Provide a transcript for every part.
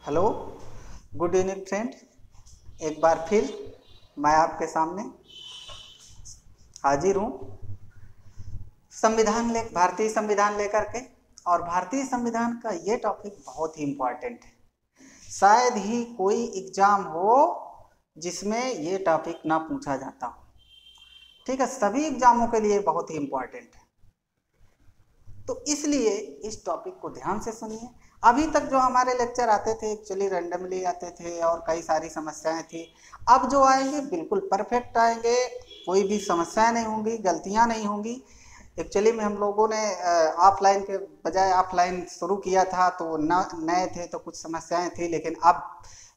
Hello, good evening friend. एक बार फिर मैं आपके सामने हाजिर हूँ भारतीय संविधान लेकर के। और भारतीय संविधान का ये टॉपिक बहुत ही इम्पोर्टेंट है। शायद ही कोई एग्जाम हो जिसमें ये टॉपिक ना पूछा जाता हो। ठीक है, सभी एग्जामों के लिए बहुत ही इम्पोर्टेंट है। तो इसलिए इस टॉपिक को ध्यान से सुनिए। अभी तक जो हमारे लेक्चर आते थे एक्चुअली रैंडमली आते थे और कई सारी समस्याएं थी। अब जो आएंगे बिल्कुल परफेक्ट आएंगे, कोई भी समस्याएं नहीं होंगी, गलतियां नहीं होंगी। एक्चुअली में हम लोगों ने ऑफलाइन के बजाय ऑफलाइन शुरू किया था, तो नए थे तो कुछ समस्याएं थी, लेकिन अब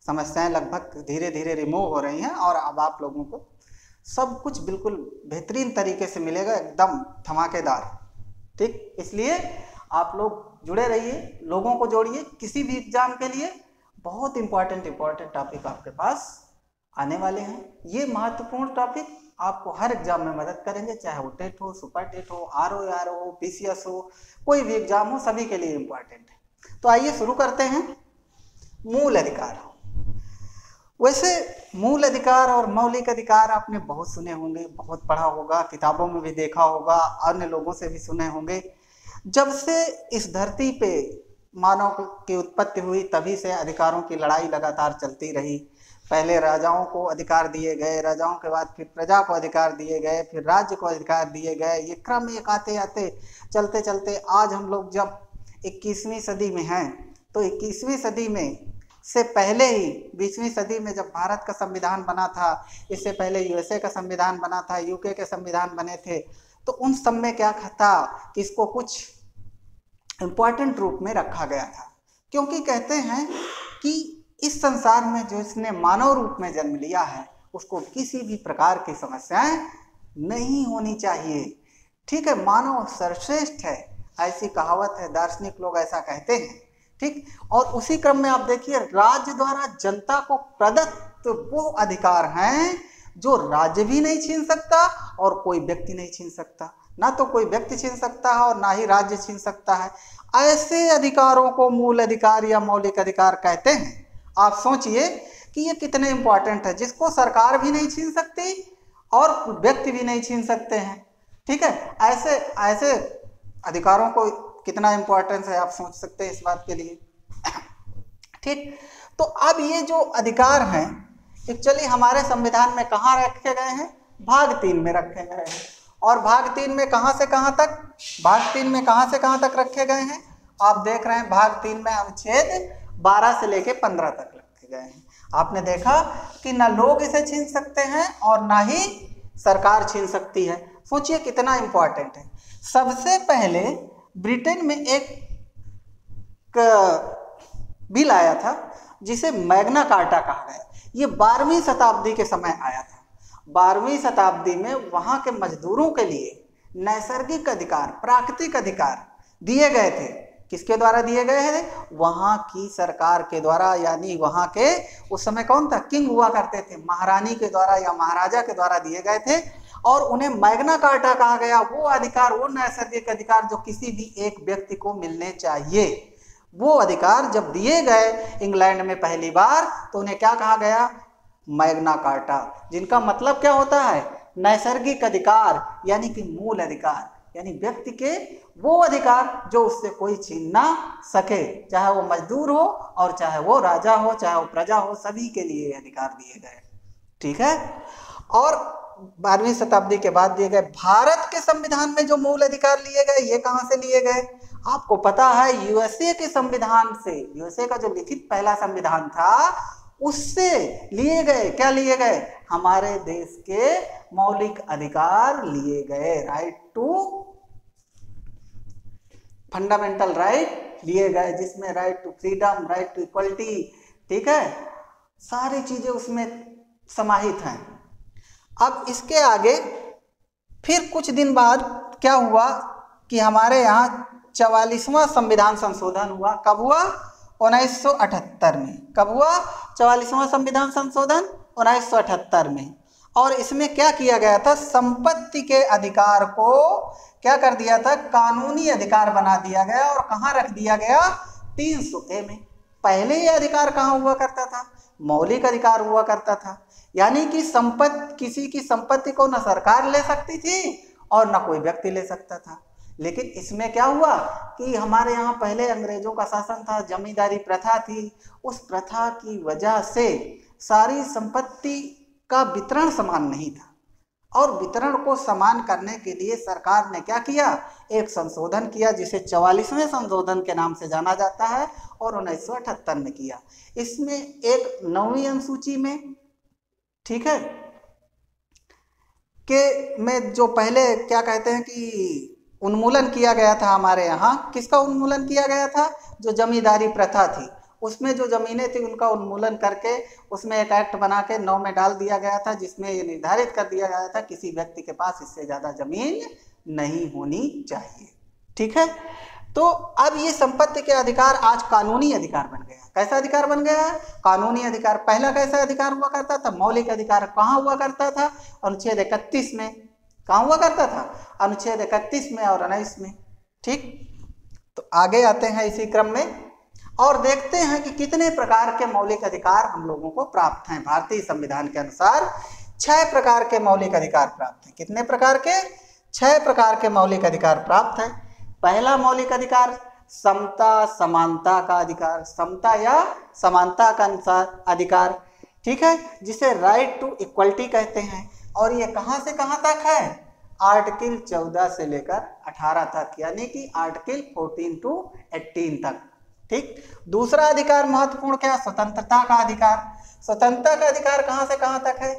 समस्याएं लगभग धीरे धीरे रिमूव हो रही हैं और अब आप लोगों को सब कुछ बिल्कुल बेहतरीन तरीके से मिलेगा, एकदम धमाकेदार। ठीक, इसलिए आप लोग जुड़े रहिए, लोगों को जोड़िए। किसी भी एग्जाम के लिए बहुत इंपॉर्टेंट टॉपिक आपके पास आने वाले हैं। ये महत्वपूर्ण टॉपिक आपको हर एग्जाम में मदद करेंगे, चाहे वो टेट हो, सुपर टेट हो, RO हो, PCS हो, कोई भी एग्जाम हो, सभी के लिए इम्पोर्टेंट है। तो आइए शुरू करते हैं। मूल अधिकार। वैसे मूल अधिकार और मौलिक अधिकार आपने बहुत सुने होंगे, बहुत पढ़ा होगा, किताबों में भी देखा होगा, अन्य लोगों से भी सुने होंगे। जब से इस धरती पे मानव की उत्पत्ति हुई तभी से अधिकारों की लड़ाई लगातार चलती रही। पहले राजाओं को अधिकार दिए गए, राजाओं के बाद फिर प्रजा को अधिकार दिए गए, फिर राज्य को अधिकार दिए गए। ये क्रम एक आते आते चलते चलते आज हम लोग जब 21वीं सदी में हैं, तो 21वीं सदी में से पहले ही 20वीं सदी में जब भारत का संविधान बना था, इससे पहले USA का संविधान बना था, UK के संविधान बने थे, तो उन सब में क्या था कि इसको कुछ इम्पोर्टेंट रूप में रखा गया था। क्योंकि कहते हैं कि इस संसार में जो इसने मानव रूप में जन्म लिया है उसको किसी भी प्रकार की समस्याएं नहीं होनी चाहिए। ठीक है, मानव सर्वश्रेष्ठ है, ऐसी कहावत है, दार्शनिक लोग ऐसा कहते हैं। ठीक, और उसी क्रम में आप देखिए, राज्य द्वारा जनता को प्रदत्त वो अधिकार हैं जो राज्य भी नहीं छीन सकता और कोई व्यक्ति नहीं छीन सकता। ना तो कोई व्यक्ति छीन सकता है और ना ही राज्य छीन सकता है। ऐसे अधिकारों को मूल अधिकार या मौलिक अधिकार कहते हैं। आप सोचिए कि ये कितने इंपॉर्टेंट है, जिसको सरकार भी नहीं छीन सकती और व्यक्ति भी नहीं छीन सकते हैं। ठीक है, ऐसे ऐसे अधिकारों को कितना इंपॉर्टेंस है आप सोच सकते हैं इस बात के लिए। ठीक, तो अब ये जो अधिकार हैं एक्चुअली हमारे संविधान में कहाँ रखे गए हैं? भाग 3 में रखे गए हैं। और भाग 3 में कहाँ से कहाँ तक? भाग 3 में कहाँ से कहाँ तक रखे गए हैं? आप देख रहे हैं भाग 3 में अनुच्छेद 12 से लेके 15 तक रखे गए हैं। आपने देखा कि ना लोग इसे छीन सकते हैं और ना ही सरकार छीन सकती है। सोचिए कितना इंपॉर्टेंट है। सबसे पहले ब्रिटेन में एक बिल आया था जिसे मैग्ना कार्टा कहा गया। ये 12वीं शताब्दी के समय आया था। 12वीं शताब्दी में वहाँ के मजदूरों के लिए नैसर्गिक अधिकार, प्राकृतिक अधिकार दिए गए थे। किसके द्वारा दिए गए थे? वहाँ की सरकार के द्वारा, यानी वहाँ के उस समय कौन था? किंग हुआ करते थे, महारानी के द्वारा या महाराजा के द्वारा दिए गए थे और उन्हें मैग्ना कार्टा कहा गया। वो अधिकार, वो नैसर्गिक अधिकार जो किसी भी एक व्यक्ति को मिलने चाहिए, वो अधिकार जब दिए गए इंग्लैंड में पहली बार, तो उन्हें क्या कहा गया? मैग्ना कार्टा, जिनका मतलब क्या होता है? नैसर्गिक अधिकार, यानी कि मूल अधिकार, यानी व्यक्ति के वो अधिकार जो उससे कोई छीन ना सके, चाहे वो मजदूर हो और चाहे वो राजा हो, चाहे वो प्रजा हो, सभी के लिए अधिकार दिए गए। ठीक है, और 12वीं शताब्दी के बाद दिए गए। भारत के संविधान में जो मूल अधिकार लिए गए, ये कहाँ से लिए गए? आपको पता है USA के संविधान से, USA का जो लिखित पहला संविधान था उससे लिए गए। क्या लिए गए? हमारे देश के मौलिक अधिकार लिए गए। राइट टू फंडामेंटल राइट लिए गए, जिसमें right to freedom, right to equality, ठीक है, सारी चीजें उसमें समाहित हैं। अब इसके आगे फिर कुछ दिन बाद क्या हुआ कि हमारे यहाँ 44वां संविधान संशोधन हुआ। कब हुआ? 1978 में। कब हुआ 44वां संविधान संशोधन? 1978 में। और इसमें क्या किया गया था? संपत्ति के अधिकार को क्या कर दिया था? कानूनी अधिकार बना दिया गया। और कहाँ रख दिया गया? 300A में। पहले ये अधिकार कहाँ हुआ करता था? मौलिक अधिकार हुआ करता था। यानी कि किसी की संपत्ति को न सरकार ले सकती थी और न कोई व्यक्ति ले सकता था। लेकिन इसमें क्या हुआ कि हमारे यहाँ पहले अंग्रेजों का शासन था, जमींदारी प्रथा थी। उस प्रथा की वजह से सारी संपत्ति का वितरण समान नहीं था, और वितरण को समान करने के लिए सरकार ने क्या किया? एक संशोधन किया, जिसे 44वें संशोधन के नाम से जाना जाता है, और 1978 में किया। इसमें एक 9वीं अनुसूची में, ठीक है, के में जो पहले क्या कहते हैं कि उन्मूलन किया गया था हमारे यहाँ, किसका उन्मूलन किया गया था? जो जमींदारी प्रथा थी, उसमें जो जमीनें थी उनका उन्मूलन करके उसमें एक एक्ट बना के 9 में डाल दिया गया था, जिसमें ये निर्धारित कर दिया गया था किसी व्यक्ति के पास इससे ज़्यादा जमीन नहीं होनी चाहिए। ठीक है, तो अब ये संपत्ति के अधिकार आज कानूनी अधिकार बन गया। कैसा अधिकार बन गया है? कानूनी अधिकार। पहला कैसा अधिकार हुआ करता था? मौलिक अधिकार। कहाँ हुआ करता था? अनुच्छेद 31 में। कहाँ हुआ करता था? अनुच्छेद 31 में और 19 में। ठीक, तो आगे आते हैं इसी क्रम में और देखते हैं कि कितने प्रकार के मौलिक अधिकार हम लोगों को प्राप्त हैं। भारतीय संविधान के अनुसार 6 प्रकार के मौलिक अधिकार प्राप्त हैं। कितने प्रकार के? 6 प्रकार के मौलिक अधिकार प्राप्त हैं। पहला मौलिक अधिकार समता समानता का अधिकार, समता या समानता का अनुसार अधिकार, ठीक है, जिसे राइट टू इक्वलिटी कहते हैं। और ये कहाँ से कहाँ तक है? आर्टिकल 14 से लेकर 18 तक, यानी कि आर्टिकल 14 to 18 तक। ठीक, दूसरा अधिकार महत्वपूर्ण क्या? स्वतंत्रता का अधिकार। स्वतंत्रता का अधिकार कहाँ से कहाँ तक है?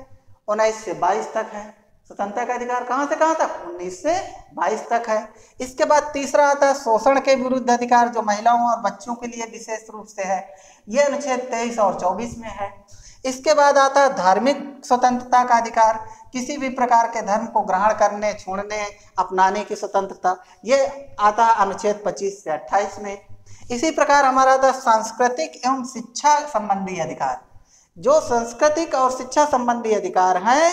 19 से 22 तक है। स्वतंत्रता का अधिकार कहाँ से कहाँ तक? 19 से 22 तक है। इसके बाद तीसरा आता है शोषण के विरुद्ध अधिकार, जो महिलाओं और बच्चों के लिए विशेष रूप से है। ये अनुच्छेद 23 और 24 में है। इसके बाद आता है धार्मिक स्वतंत्रता का अधिकार, किसी भी प्रकार के धर्म को ग्रहण करने, छोड़ने, अपनाने की स्वतंत्रता। ये आता है अनुच्छेद 25 से 28 में। इसी प्रकार हमारा आता है सांस्कृतिक एवं शिक्षा संबंधी अधिकार। जो सांस्कृतिक और शिक्षा संबंधी अधिकार हैं,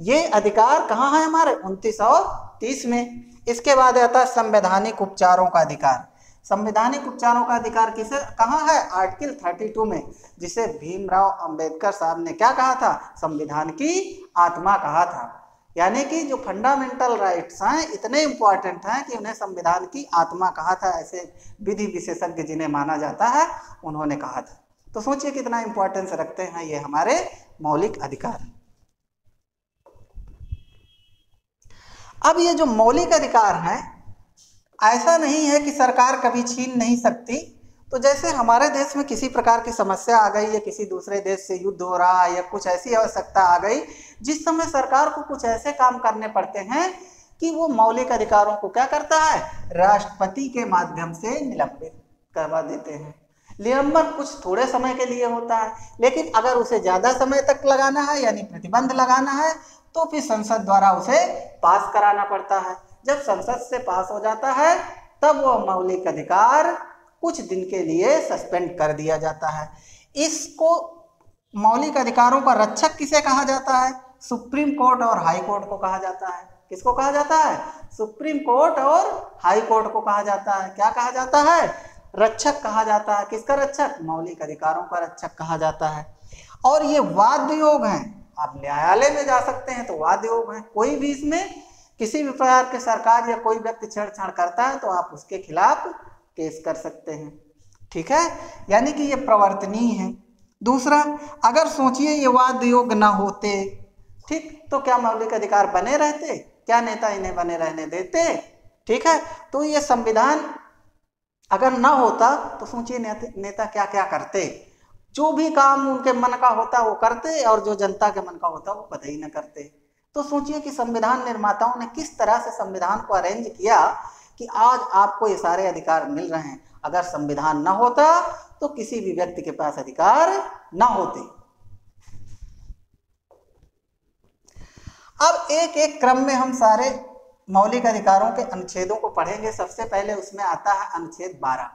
ये अधिकार कहाँ है हमारे? 29 और 30 में। इसके बाद आता है संवैधानिक उपचारों का अधिकार। संवैधानिक उपचारों का अधिकार किसे कहाँ है? आर्टिकल 32 में, जिसे भीमराव अंबेडकर साहब ने क्या कहा था? संविधान की आत्मा कहा था। यानी कि जो फंडामेंटल राइट्स हैं इतने इंपॉर्टेंट हैं कि उन्हें संविधान की आत्मा कहा था। ऐसे विधि विशेषज्ञ जिन्हें माना जाता है उन्होंने कहा था। तो सोचिए कितना इंपॉर्टेंस रखते हैं ये हमारे मौलिक अधिकार। अब ये जो मौलिक अधिकार हैं, ऐसा नहीं है कि सरकार कभी छीन नहीं सकती। तो जैसे हमारे देश में किसी प्रकार की समस्या आ गई या किसी दूसरे देश से युद्ध हो रहा है या कुछ ऐसी आवश्यकता आ गई जिस समय सरकार को कुछ ऐसे काम करने पड़ते हैं कि वो मौलिक अधिकारों को क्या करता है? राष्ट्रपति के माध्यम से निलंबित करवा देते हैं। निलंबन कुछ थोड़े समय के लिए होता है, लेकिन अगर उसे ज़्यादा समय तक लगाना है यानी प्रतिबंध लगाना है तो फिर संसद द्वारा उसे पास कराना पड़ता है। जब संसद से पास हो जाता है तब वह मौलिक अधिकार कुछ दिन के लिए सस्पेंड कर दिया जाता है। इसको मौलिक अधिकारों का रक्षक किसे कहा जाता है? सुप्रीम कोर्ट और हाई कोर्ट को कहा जाता है। किसको कहा जाता है? सुप्रीम कोर्ट और हाई कोर्ट को कहा जाता है। क्या कहा जाता है? रक्षक कहा जाता है। किसका रक्षक? मौलिक अधिकारों का रक्षक कहा जाता है। और ये वाद योग हैं। आप न्यायालय में जा सकते हैं तो वाद योग हैं। कोई भी इसमें किसी भी प्रकार के सरकार या कोई व्यक्ति छेड़छाड़ करता है तो आप उसके खिलाफ केस कर सकते हैं। ठीक है, यानी कि ये प्रवर्तनीय है। दूसरा, अगर सोचिए ये वाद योग ना होते, ठीक, तो क्या मौलिक अधिकार बने रहते? क्या नेता इन्हें बने रहने देते? ठीक है, तो ये संविधान अगर ना होता तो सोचिए नेता क्या क्या करते। जो भी काम उनके मन का होता वो करते और जो जनता के मन का होता वो कतई ही न करते। तो सोचिए कि संविधान निर्माताओं ने किस तरह से संविधान को अरेंज किया कि आज आपको ये सारे अधिकार मिल रहे हैं। अगर संविधान ना होता तो किसी भी व्यक्ति के पास अधिकार ना होते। अब एक एक क्रम में हम सारे मौलिक अधिकारों के अनुच्छेदों को पढ़ेंगे। सबसे पहले उसमें आता है अनुच्छेद 12।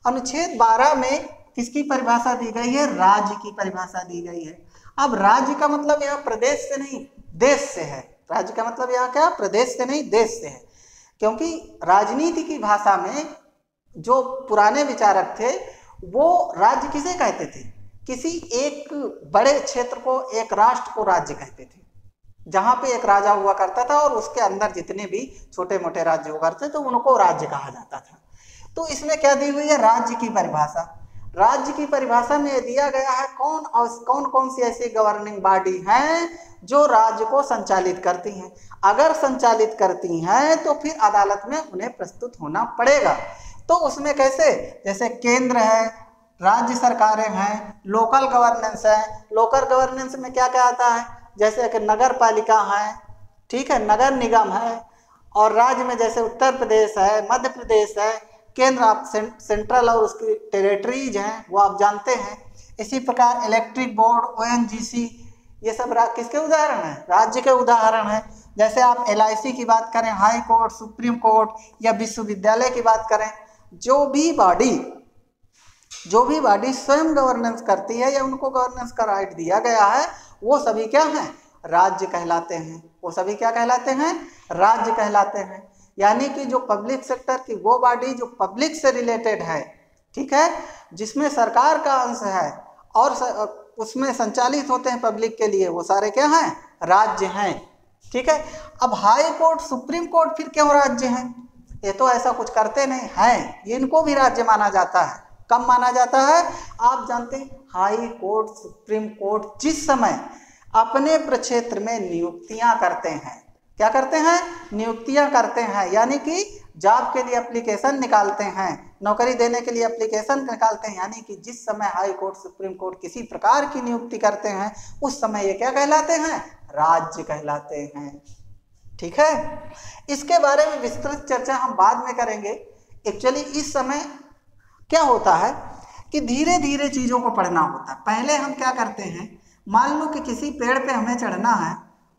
अनुच्छेद 12 में किसकी परिभाषा दी गई है? राज्य की परिभाषा दी गई है। अब राज्य का मतलब यहाँ प्रदेश से नहीं देश से है। राज्य का मतलब यहाँ क्या? प्रदेश से नहीं देश से है। क्योंकि राजनीति की भाषा में जो पुराने विचारक थे वो राज्य किसे कहते थे? किसी एक बड़े क्षेत्र को, एक राष्ट्र को राज्य कहते थे, जहां पे एक राजा हुआ करता था और उसके अंदर जितने भी छोटे मोटे राज्य हुआ करते थे उनको राज्य कहा जाता था। तो इसमें क्या दी हुई है? राज्य की परिभाषा। राज्य की परिभाषा में दिया गया है कौन कौन सी ऐसी गवर्निंग बॉडी हैं जो राज्य को संचालित करती हैं। अगर संचालित करती हैं तो फिर अदालत में उन्हें प्रस्तुत होना पड़ेगा। तो उसमें कैसे? जैसे केंद्र है, राज्य सरकारें हैं, लोकल गवर्नेंस है। लोकल गवर्नेंस में क्या क्या आता है? जैसे कि नगर पालिका है, ठीक है, नगर निगम है, और राज्य में जैसे उत्तर प्रदेश है, मध्य प्रदेश है, केंद्र आप सेंट्रल और उसकी टेरिटरीज हैं वो आप जानते हैं। इसी प्रकार इलेक्ट्रिक बोर्ड, ONGC, ये सब किसके उदाहरण हैं? राज्य के उदाहरण हैं। जैसे आप LIC की बात करें, हाई कोर्ट, सुप्रीम कोर्ट, या विश्वविद्यालय की बात करें, जो भी बॉडी स्वयं गवर्नेंस करती है या उनको गवर्नेंस का राइट दिया गया है, वो सभी क्या हैं? राज्य कहलाते हैं। वो सभी क्या कहलाते हैं? राज्य कहलाते हैं। यानी कि जो पब्लिक सेक्टर की वो बॉडी जो पब्लिक से रिलेटेड है, ठीक है, जिसमें सरकार का अंश है और उसमें संचालित होते हैं पब्लिक के लिए, वो सारे क्या हैं? राज्य हैं। ठीक है। अब हाई कोर्ट, सुप्रीम कोर्ट फिर क्यों राज्य हैं? ये तो ऐसा कुछ करते नहीं हैं, इनको भी राज्य माना जाता है। कब माना जाता है? आप जानते हैं हाई कोर्ट, सुप्रीम कोर्ट जिस समय अपने प्रक्षेत्र में नियुक्तियां करते हैं, क्या करते हैं? नियुक्तियां करते हैं, यानी कि जॉब के लिए एप्लीकेशन निकालते हैं, नौकरी देने के लिए एप्लीकेशन निकालते हैं, यानी कि जिस समय हाई कोर्ट, सुप्रीम कोर्ट किसी प्रकार की नियुक्ति करते हैं उस समय ये क्या कहलाते हैं? राज्य कहलाते हैं। ठीक है। इसके बारे में विस्तृत चर्चा हम बाद में करेंगे। एक्चुअली इस समय क्या होता है कि धीरे धीरे चीज़ों को पढ़ना होता है। पहले हम क्या करते हैं, मान लो कि किसी पेड़ पे हमें चढ़ना है,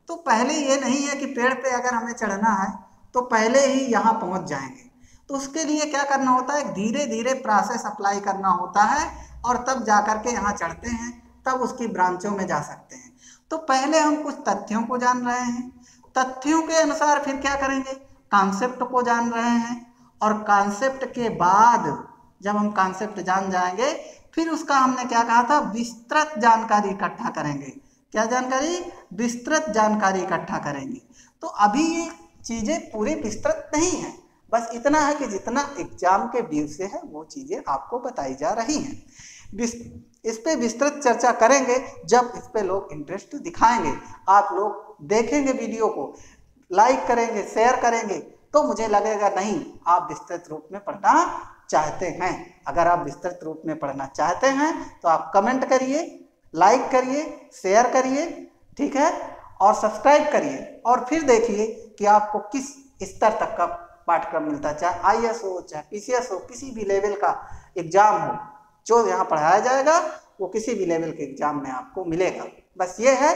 तो पहले ये नहीं है कि पेड़ पे अगर हमें चढ़ना है तो पहले ही यहाँ पहुँच जाएंगे। तो उसके लिए क्या करना होता है? धीरे धीरे प्रोसेस अप्लाई करना होता है और तब जा कर के यहाँ चढ़ते हैं, तब उसकी ब्रांचों में जा सकते हैं। तो पहले हम कुछ तथ्यों को जान रहे हैं, तथ्यों के अनुसार फिर क्या करेंगे? कॉन्सेप्ट को जान रहे हैं, और कॉन्सेप्ट के बाद जब हम कॉन्सेप्ट जान जाएंगे फिर उसका हमने क्या कहा था? विस्तृत जानकारी इकट्ठा करेंगे। क्या जानकारी? विस्तृत जानकारी इकट्ठा करेंगे। तो अभी ये चीज़ें पूरी विस्तृत नहीं है, बस इतना है कि जितना एग्जाम के व्यू से है वो चीज़ें आपको बताई जा रही हैं। इस पे विस्तृत चर्चा करेंगे जब इस पे लोग इंटरेस्ट दिखाएंगे, आप लोग देखेंगे वीडियो को, लाइक करेंगे, शेयर करेंगे, तो मुझे लगेगा नहीं आप विस्तृत रूप में पढ़ना चाहते हैं। अगर आप विस्तृत रूप में पढ़ना चाहते हैं तो आप कमेंट करिए, लाइक करिए, शेयर करिए, ठीक है, और सब्सक्राइब करिए, और फिर देखिए कि आपको किस स्तर तक का पाठ्यक्रम मिलता है। चाहे IAS हो, चाहे PCS हो, किसी भी लेवल का एग्जाम हो, जो यहाँ पढ़ाया जाएगा वो किसी भी लेवल के एग्जाम में आपको मिलेगा। बस ये है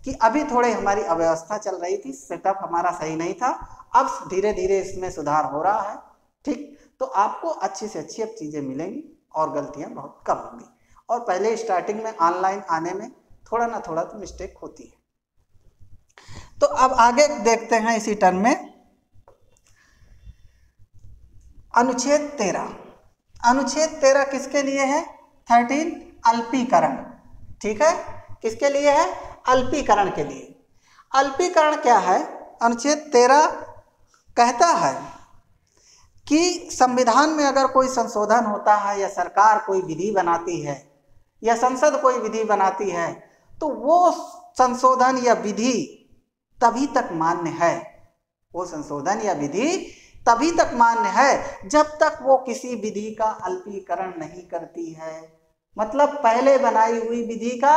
कि अभी थोड़ी हमारी अव्यवस्था चल रही थी, सेटअप हमारा सही नहीं था, अब धीरे धीरे इसमें सुधार हो रहा है। ठीक, तो आपको अच्छी से अच्छी अब चीज़ें मिलेंगी और गलतियाँ बहुत कम होंगी। और पहले स्टार्टिंग में ऑनलाइन आने में थोड़ा ना थोड़ा तो मिस्टेक होती है। तो अब आगे देखते हैं इसी टर्म में अनुच्छेद 13। अनुच्छेद 13 किसके लिए है? 13 अल्पीकरण। ठीक है, किसके लिए है? अल्पीकरण के लिए। अल्पीकरण क्या है? अनुच्छेद 13 कहता है कि संविधान में अगर कोई संशोधन होता है या सरकार कोई विधि बनाती है या संसद कोई विधि बनाती है तो वो संशोधन या विधि तभी तक मान्य है, वो संशोधन या विधि तभी तक मान्य है जब तक वो किसी विधि का अल्पीकरण नहीं करती है। मतलब पहले बनाई हुई विधि का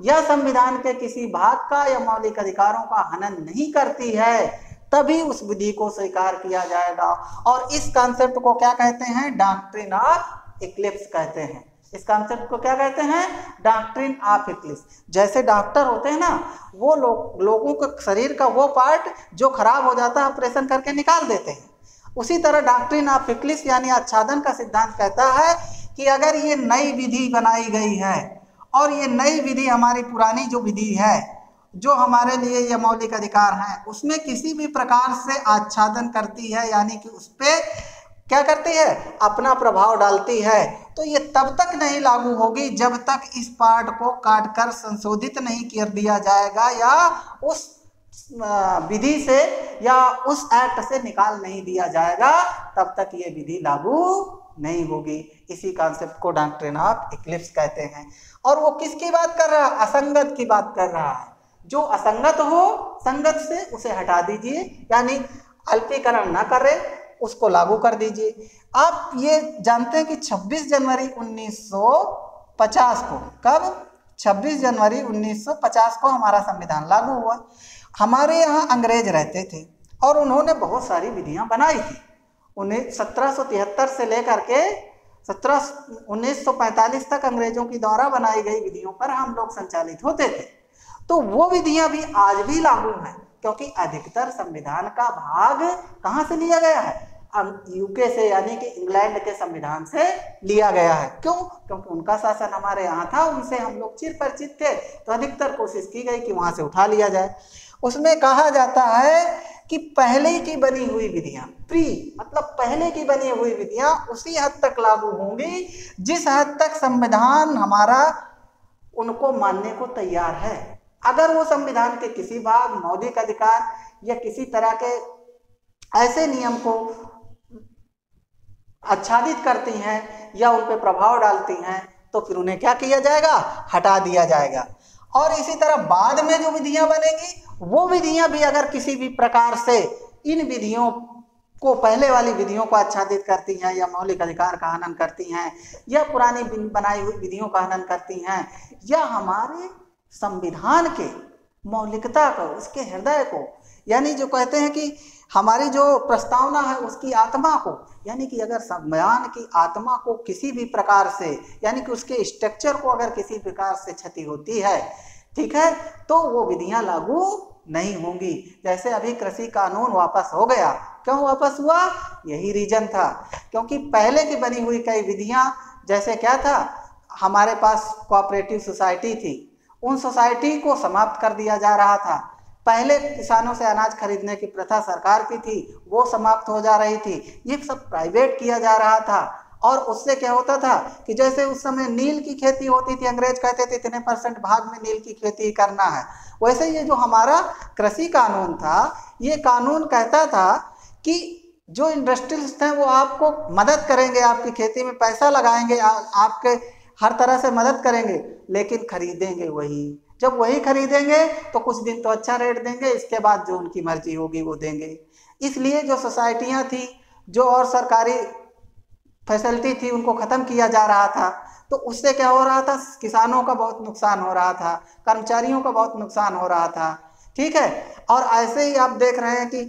या संविधान के किसी भाग का या मौलिक अधिकारों का हनन नहीं करती है, तभी उस विधि को स्वीकार किया जाएगा। और इस कॉन्सेप्ट को क्या कहते हैं? डॉक्ट्रिन ऑफ इक्लिप्स कहते हैं। इस कॉन्सेप्ट को क्या कहते हैं? Doctrine of Eclipse. जैसे डॉक्टर होते हैं ना, वो लोगों के शरीर का वो पार्ट जो खराब हो जाता है ऑपरेशन करके निकाल देते हैं, उसी तरह डॉक्ट्रिन ऑफ इक्लिप्स यानी आच्छादन का सिद्धांत कहता है कि अगर ये नई विधि बनाई गई है और ये नई विधि हमारी पुरानी जो विधि है जो हमारे लिए ये मौलिक अधिकार हैं उसमें किसी भी प्रकार से आच्छादन करती है, यानी कि उस पर क्या करती है? अपना प्रभाव डालती है, तो ये तब तक नहीं लागू होगी जब तक इस पार्ट को काटकर संशोधित नहीं कर दिया जाएगा या उस विधि से या उस एक्ट से निकाल नहीं दिया जाएगा, तब तक ये विधि लागू नहीं होगी। इसी कॉन्सेप्ट को डॉक्ट्रिन ऑफ इक्लिप्स कहते हैं। और वो किसकी बात कर रहा है? असंगत की बात कर रहा है। जो असंगत हो, संगत से उसे हटा दीजिए, यानी अल्पीकरण ना करे, उसको लागू कर दीजिए। आप ये जानते हैं कि 26 जनवरी 1950 को, कब? 26 जनवरी 1950 को हमारा संविधान लागू हुआ। हमारे यहाँ अंग्रेज रहते थे और उन्होंने बहुत सारी विधियां बनाई थी। 1773 से लेकर के 1945 तक अंग्रेजों के द्वारा बनाई गई विधियों पर हम लोग संचालित होते थे। तो वो विधियां भी आज भी लागू हैं, क्योंकि अधिकतर संविधान का भाग कहाँ से लिया गया है? यूके से, यानी कि इंग्लैंड के संविधान से लिया गया है। क्यों? क्योंकि उनका शासन हमारे यहाँ था, उनसे हम लोग चिर परिचित थे, तो अधिकतर कोशिश की गई कि वहां से उठा लिया जाए। उसमें कहा जाता है कि पहले की बनी हुई विधियां, प्री मतलब पहले की बनी हुई विधियां उसी हद तक लागू होंगी जिस हद तक संविधान हमारा उनको मानने को तैयार है। अगर वो संविधान के किसी भाग, मौलिक अधिकार या किसी तरह के ऐसे नियम को आच्छादित करती हैं या उन पर प्रभाव डालती हैं, तो फिर उन्हें क्या किया जाएगा? हटा दिया जाएगा। और इसी तरह बाद में जो विधियां बनेगी, वो विधियां भी अगर किसी भी प्रकार से इन विधियों को, पहले वाली विधियों को आच्छादित करती हैं या मौलिक अधिकार का हनन करती हैं या पुरानी बनाई हुई विधियों का हनन करती हैं या हमारे संविधान के मौलिकता को, उसके हृदय को, यानी जो कहते हैं कि हमारी जो प्रस्तावना है उसकी आत्मा को, यानी कि अगर संविधान की आत्मा को किसी भी प्रकार से, यानी कि उसके स्ट्रक्चर को अगर किसी प्रकार से क्षति होती है, ठीक है, तो वो विधियां लागू नहीं होंगी। जैसे अभी कृषि कानून वापस हो गया, क्यों वापस हुआ? यही रीजन था, क्योंकि पहले की बनी हुई कई विधियां, जैसे क्या था, हमारे पास कोऑपरेटिव सोसाइटी थी, उन सोसाइटी को समाप्त कर दिया जा रहा था। पहले किसानों से अनाज खरीदने की प्रथा सरकार की थी, वो समाप्त हो जा रही थी। ये सब प्राइवेट किया जा रहा था और उससे क्या होता था कि जैसे उस समय नील की खेती होती थी, अंग्रेज कहते थे इतने % भाग में नील की खेती करना है, वैसे ये जो हमारा कृषि कानून था, ये कानून कहता था कि जो इंडस्ट्रियलिस्ट हैं वो आपको मदद करेंगे, आपकी खेती में पैसा लगाएंगे, आपके हर तरह से मदद करेंगे, लेकिन खरीदेंगे वही। जब वही खरीदेंगे तो कुछ दिन तो अच्छा रेट देंगे, इसके बाद जो उनकी मर्जी होगी वो देंगे। इसलिए जो सोसाइटियां थी, जो और सरकारी फैसिलिटी थी, उनको ख़त्म किया जा रहा था। तो उससे क्या हो रहा था? किसानों का बहुत नुकसान हो रहा था, कर्मचारियों का बहुत नुकसान हो रहा था, ठीक है। और ऐसे ही आप देख रहे हैं कि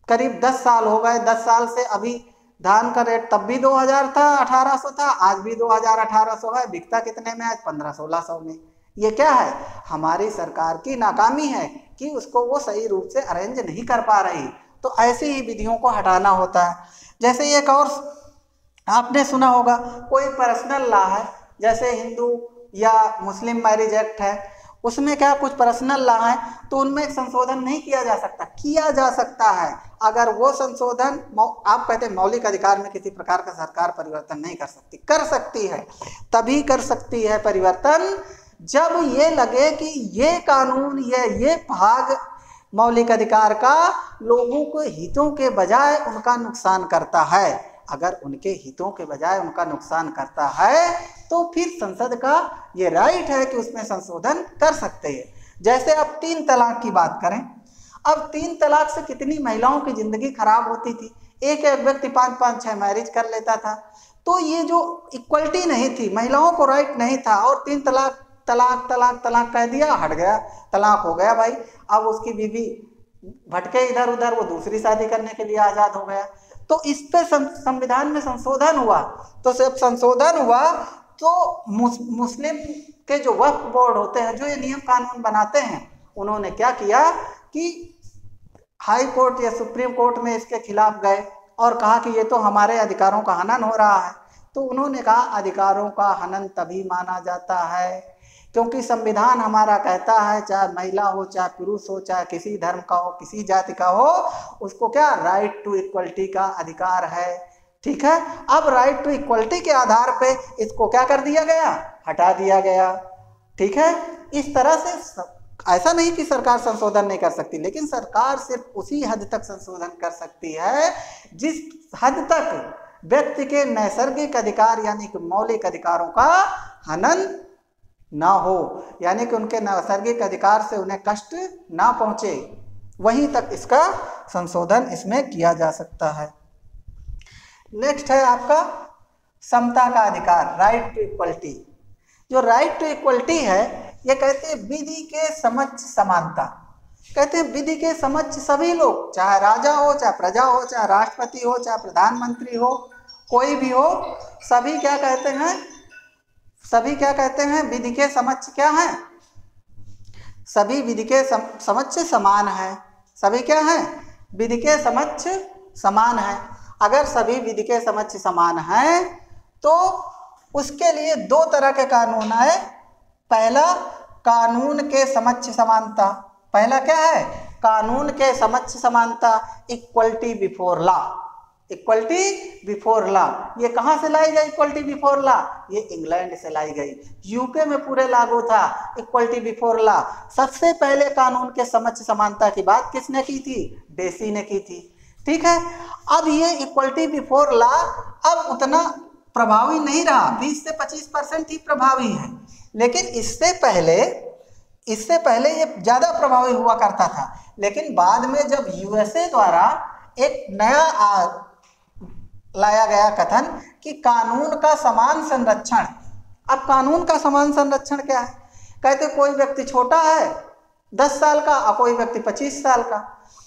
करीब 10 साल हो गए, 10 साल से अभी धान का रेट तब भी 2000 था, 1800 था, आज भी 2000-1800 है, बिकता कितने में? आज 1500-1600 में। ये क्या है? हमारी सरकार की नाकामी है कि उसको वो सही रूप से अरेंज नहीं कर पा रही। तो ऐसी ही विधियों को हटाना होता है। जैसे एक और आपने सुना होगा, कोई पर्सनल लॉ है, जैसे हिंदू या मुस्लिम मैरिज एक्ट है, उसमें क्या कुछ पर्सनल लॉ है, तो उनमें एक संशोधन नहीं किया जा सकता? किया जा सकता है। अगर वो संशोधन, आप कहते हैं मौलिक अधिकार में किसी प्रकार का सरकार परिवर्तन नहीं कर सकती, कर सकती है। तभी कर सकती है परिवर्तन जब ये लगे कि ये कानून या ये भाग मौलिक अधिकार का लोगों के हितों के बजाय उनका नुकसान करता है। अगर उनके हितों के बजाय उनका नुकसान करता है तो फिर संसद का ये राइट है कि उसमें संशोधन कर सकते हैं। जैसे अब 3 तलाक की बात करें, अब 3 तलाक से कितनी महिलाओं की जिंदगी खराब होती थी। एक व्यक्ति 5-5-6 मैरिज कर लेता था, तो ये जो इक्वलिटी नहीं थी, महिलाओं को राइट नहीं था, और 3 तलाक तलाक तलाक तलाक कह दिया, हट गया, तलाक हो गया भाई। अब उसकी बीवी भटके इधर उधर, वो दूसरी शादी करने के लिए आज़ाद हो गया। तो इस पे संविधान में संशोधन हुआ। तो जब संशोधन हुआ तो मुस्लिम के जो वक्फ बोर्ड होते हैं, जो ये नियम कानून बनाते हैं, उन्होंने क्या किया कि हाई कोर्ट या सुप्रीम कोर्ट में इसके खिलाफ गए और कहा कि ये तो हमारे अधिकारों का हनन हो रहा है। तो उन्होंने कहा अधिकारों का हनन तभी माना जाता है क्योंकि संविधान हमारा कहता है, चाहे महिला हो, चाहे पुरुष हो, चाहे किसी धर्म का हो, किसी जाति का हो, उसको क्या राइट टू इक्वलिटी का अधिकार है। ठीक है। अब राइट टू इक्वलिटी के आधार पे इसको क्या कर दिया गया, हटा दिया गया। ठीक है, इस तरह से ऐसा नहीं कि सरकार संशोधन नहीं कर सकती, लेकिन सरकार सिर्फ उसी हद तक संशोधन कर सकती है जिस हद तक व्यक्ति के नैसर्गिक अधिकार यानी कि मौलिक अधिकारों का हनन ना हो, यानी कि उनके नैसर्गिक अधिकार से उन्हें कष्ट ना पहुंचे, वहीं तक इसका संशोधन इसमें किया जा सकता है। नेक्स्ट है आपका समता का अधिकार, राइट टू इक्वलिटी। जो राइट टू इक्वलिटी है ये कहते हैं विधि के समक्ष समानता। कहते हैं विधि के समक्ष सभी लोग, चाहे राजा हो, चाहे प्रजा हो, चाहे राष्ट्रपति हो, चाहे प्रधानमंत्री हो, कोई भी हो, सभी क्या कहते हैं, सभी क्या कहते हैं, विधि के समक्ष क्या है, सभी विधि के समक्ष समान है। सभी क्या है, विधि के समक्ष समान है। अगर सभी विधि के समक्ष समान है तो उसके लिए दो तरह के कानून आए। पहला कानून के समक्ष समानता, पहला क्या है, कानून के समक्ष समानता, equality before law. Equality before law ये कहाँ से लाई गई, इक्वलिटी बिफोर लॉ ये इंग्लैंड से लाई गई। यूके में पूरे लागू था इक्वलिटी बिफोर लॉ। सबसे पहले कानून के समक्ष समानता की बात किसने की थी, डेसी ने की थी। ठीक है, अब ये इक्वलिटी बिफोर लॉ अब उतना प्रभावी नहीं रहा, 20 से 25% ही प्रभावी है, लेकिन इससे पहले ये ज़्यादा प्रभावी हुआ करता था। लेकिन बाद में जब यूएसए द्वारा एक नया लाया गया कथन कि कानून का समान संरक्षण। अब कानून का समान संरक्षण क्या है, कहते कोई व्यक्ति छोटा है 10 साल का और कोई व्यक्ति 25 साल का,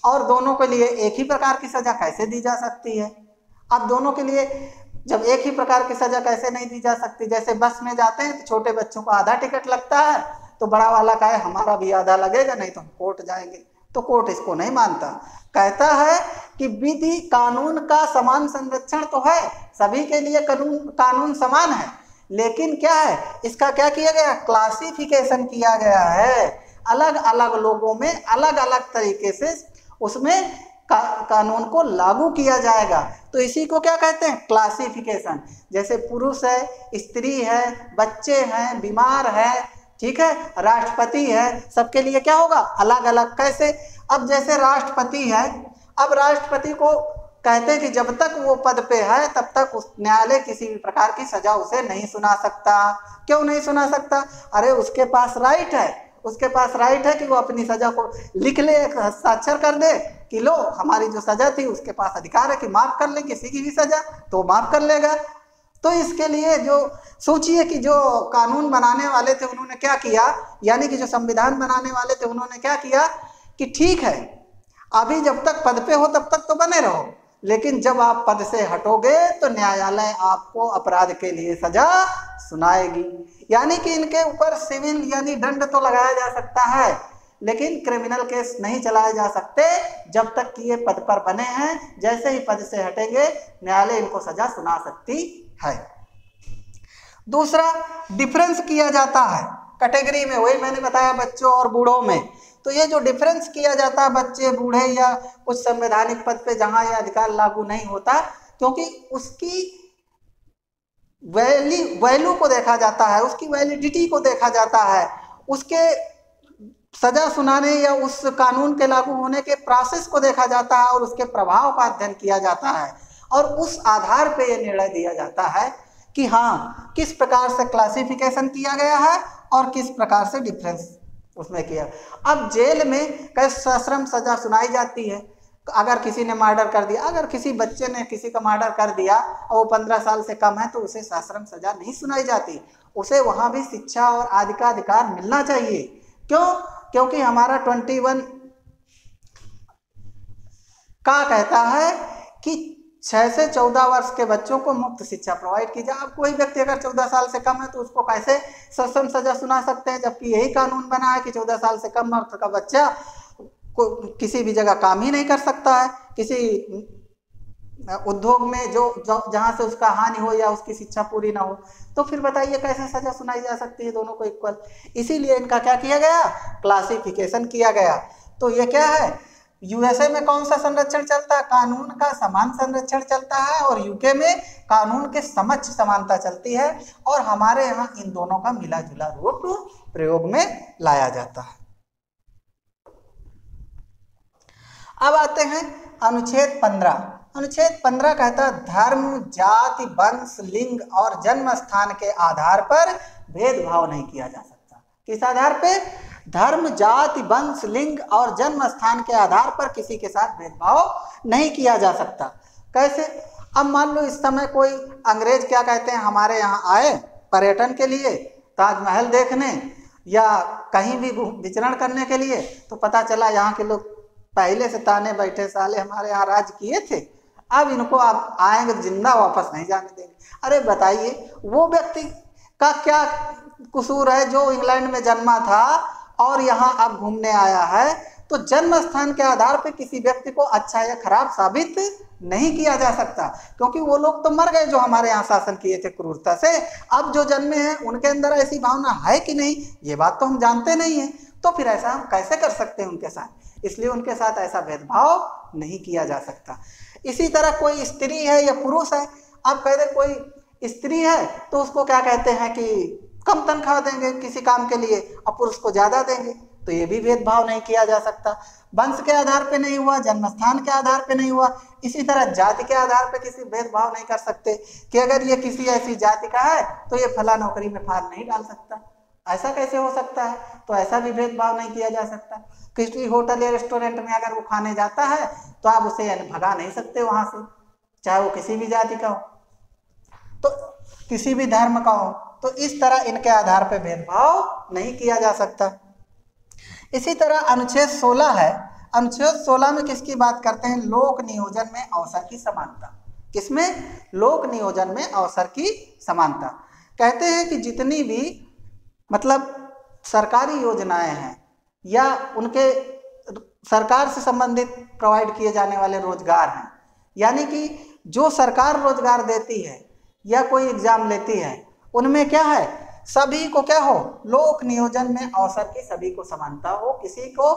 और दोनों के लिए एक ही प्रकार की सजा कैसे दी जा सकती है। अब दोनों के लिए जब एक ही प्रकार की सजा कैसे नहीं दी जा सकती, जैसे बस में जाते हैं तो छोटे बच्चों को आधा टिकट लगता है तो बड़ा वाला कहे हमारा भी आधा लगेगा नहीं तो हम कोर्ट जाएंगे, तो कोर्ट इसको नहीं मानता, कहता है कि विधि कानून का समान संरक्षण तो है, सभी के लिए कानून समान है, लेकिन क्या है इसका क्या किया गया, क्लासिफिकेशन किया गया है। अलग अलग लोगों में अलग अलग तरीके से उसमें कानून को लागू किया जाएगा। तो इसी को क्या कहते हैं, क्लासिफिकेशन। जैसे पुरुष है, स्त्री है, बच्चे हैं, बीमार है, ठीक है, राष्ट्रपति है, सबके लिए क्या होगा, अलग अलग। कैसे, अब जैसे राष्ट्रपति है, अब राष्ट्रपति को कहते हैं कि जब तक वो पद पे है तब तक उस न्यायालय किसी भी प्रकार की सजा उसे नहीं सुना सकता। क्यों नहीं सुना सकता, अरे उसके पास राइट है, उसके पास राइट है कि वो अपनी सजा को लिख ले, हस्ताक्षर कर दे कि लो हमारी जो सजा थी, उसके पास अधिकार है कि माफ कर ले किसी की भी सजा, तो माफ कर लेगा। तो इसके लिए जो सोचिए कि जो कानून बनाने वाले थे उन्होंने क्या किया, यानी कि जो संविधान बनाने वाले थे उन्होंने क्या किया कि ठीक है अभी जब तक पद पे हो तब तक तो बने रहो, लेकिन जब आप पद से हटोगे तो न्यायालय आपको अपराध के लिए सजा सुनाएगी। यानी कि इनके ऊपर सिविल यानी दंड तो लगाया जा सकता है, लेकिन क्रिमिनल केस नहीं चलाए जा सकते जब तक कि ये पद पर बने हैं। जैसे ही पद से हटेंगे न्यायालय इनको सजा सुना सकती है। दूसरा, डिफरेंस किया जाता है कैटेगरी में, वही मैंने बताया बच्चों और बूढ़ों में। तो ये जो डिफरेंस किया जाता है बच्चे बूढ़े या कुछ संवैधानिक पद पे जहाँ यह अधिकार लागू नहीं होता, क्योंकि उसकी वैल्यू को देखा जाता है, उसकी वैलिडिटी को देखा जाता है, उसके सजा सुनाने या उस कानून के लागू होने के प्रोसेस को देखा जाता है और उसके प्रभाव का अध्ययन किया जाता है, और उस आधार पे ये निर्णय दिया जाता है कि हाँ किस प्रकार से क्लासिफिकेशन किया गया है और किस प्रकार से डिफरेंस उसमें किया। अब जेल में कैसे सश्रम सजा सुनाई जाती है, अगर किसी ने मर्डर कर दिया, अगर किसी बच्चे ने किसी का मर्डर कर दिया और वो 15 साल से कम है तो उसे सश्रम सजा नहीं सुनाई जाती, उसे वहाँ भी शिक्षा और आदि का अधिकार मिलना चाहिए। क्यों, क्योंकि हमारा 21 का कहता है कि 6 से 14 वर्ष के बच्चों को मुफ्त शिक्षा प्रोवाइड की जाए। अब कोई व्यक्ति अगर 14 साल से कम है तो उसको कैसे सश्रम सजा सुना सकते हैं, जबकि यही कानून बना है कि 14 साल से कम उम्र का बच्चा को किसी भी जगह काम ही नहीं कर सकता है, किसी उद्योग में जो जहाँ से उसका हानि हो या उसकी शिक्षा पूरी ना हो। तो फिर बताइए कैसे सजा सुनाई जा सकती है दोनों को इक्वल। इसीलिए इनका क्या किया गया, क्लासिफिकेशन किया गया। तो ये क्या है, यूएसए में कौन सा संरक्षण चलता है? कानून का समान संरक्षण चलता है, और यूके में कानून के समक्ष समानता चलती है, और हमारे यहाँ इन दोनों का मिला जुला रूप प्रयोग में लाया जाता है। अब आते हैं अनुच्छेद 15। अनुच्छेद 15 कहता है धर्म, जाति, वंश, लिंग और जन्म स्थान के आधार पर भेदभाव नहीं किया जा सकता। किस आधार पे? धर्म, जाति, वंश, लिंग और जन्म स्थान के आधार पर किसी के साथ भेदभाव नहीं किया जा सकता। कैसे? अब मान लो इस समय कोई अंग्रेज क्या कहते हैं, हमारे यहाँ आए पर्यटन के लिए, ताजमहल देखने या कहीं भी विचरण करने के लिए, तो पता चला यहाँ के लोग पहले से ताने बैठे, साले हमारे यहाँ राज किए थे, अब इनको आप आएंगे जिंदा वापस नहीं जाने देंगे। अरे बताइए, वो व्यक्ति का क्या कसूर है जो इंग्लैंड में जन्मा था और यहाँ अब घूमने आया है? तो जन्म स्थान के आधार पर किसी व्यक्ति को अच्छा या खराब साबित नहीं किया जा सकता, क्योंकि वो लोग तो मर गए जो हमारे यहाँ शासन किए थे क्रूरता से। अब जो जन्मे हैं उनके अंदर ऐसी भावना है कि नहीं, ये बात तो हम जानते नहीं है। तो फिर ऐसा हम कैसे कर सकते हैं उनके साथ? इसलिए उनके साथ ऐसा भेदभाव नहीं किया जा सकता। इसी तरह कोई स्त्री है या पुरुष है, आप कहते कोई स्त्री है तो उसको क्या कहते हैं कि कम तनख्वाह देंगे किसी काम के लिए और पुरुष को ज़्यादा देंगे, तो ये भी भेदभाव नहीं किया जा सकता। वंश के आधार पे नहीं हुआ, जन्म स्थान के आधार पे नहीं हुआ। इसी तरह जाति के आधार पे किसी भेदभाव नहीं कर सकते कि अगर ये किसी ऐसी जाति का है तो ये फला नौकरी में फार्म नहीं डाल सकता। ऐसा कैसे हो सकता है? तो ऐसा भी भेदभाव नहीं किया जा सकता। किसी होटल या रेस्टोरेंट में अगर वो खाने जाता है तो आप उसे भगा नहीं सकते वहाँ से, चाहे वो किसी भी जाति का हो, तो किसी भी धर्म का हो। तो इस तरह इनके आधार पर भेदभाव नहीं किया जा सकता। इसी तरह अनुच्छेद 16 है। अनुच्छेद 16 में किसकी बात करते हैं? लोक नियोजन में अवसर की समानता। किसमें? लोक नियोजन में अवसर की समानता। कहते हैं कि जितनी भी मतलब सरकारी योजनाएं हैं या उनके सरकार से संबंधित प्रोवाइड किए जाने वाले रोजगार हैं, यानी कि जो सरकार रोजगार देती है या कोई एग्जाम लेती है, उनमें क्या है, सभी को क्या हो, लोक नियोजन में अवसर की सभी को समानता हो, किसी को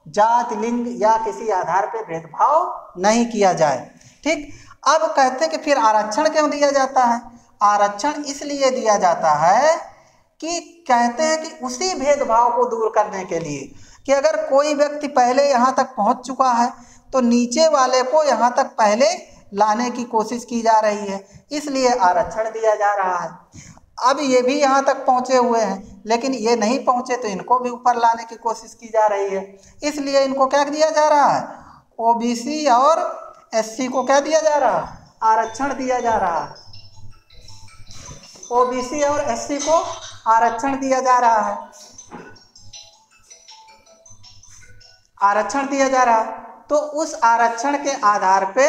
जाति, लिंग या किसी आधार पर भेदभाव नहीं किया जाए। ठीक। अब कहते हैं कि फिर आरक्षण क्यों दिया जाता है? आरक्षण इसलिए दिया जाता है कि कहते हैं कि उसी भेदभाव को दूर करने के लिए कि अगर कोई व्यक्ति पहले यहाँ तक पहुँच चुका है तो नीचे वाले को यहाँ तक पहले लाने की कोशिश की जा रही है, इसलिए आरक्षण दिया जा रहा है। अब ये भी यहाँ तक पहुँचे हुए हैं लेकिन ये नहीं पहुँचे तो इनको भी ऊपर लाने की कोशिश की जा रही है, इसलिए इनको क्या दिया जा रहा है? ओबीसी और एससी को क्या दिया जा रहा है? आरक्षण दिया जा रहा है। ओबीसी और एससी को आरक्षण दिया जा रहा है, आरक्षण दिया जा रहा है। तो उस आरक्षण के आधार पे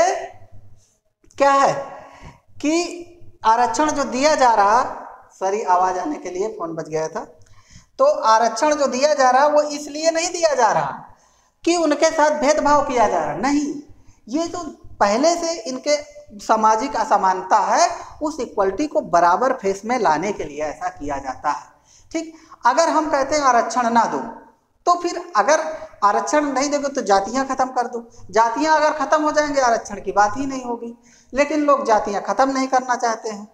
क्या है कि आरक्षण जो दिया जा रहा, सॉरी आवाज आने के लिए फोन बज गया था, तो आरक्षण जो दिया जा रहा वो इसलिए नहीं दिया जा रहा कि उनके साथ भेदभाव किया जा रहा, नहीं, ये जो पहले से इनके सामाजिक असमानता है उस इक्वलिटी को बराबर फेस में लाने के लिए ऐसा किया जाता है। ठीक। अगर हम कहते हैं आरक्षण ना दो तो फिर अगर आरक्षण नहीं दोगे तो जातियां खत्म कर दो, जातियां अगर खत्म हो जाएंगे आरक्षण की बात ही नहीं होगी। लेकिन लोग जातियां खत्म नहीं करना चाहते हैं।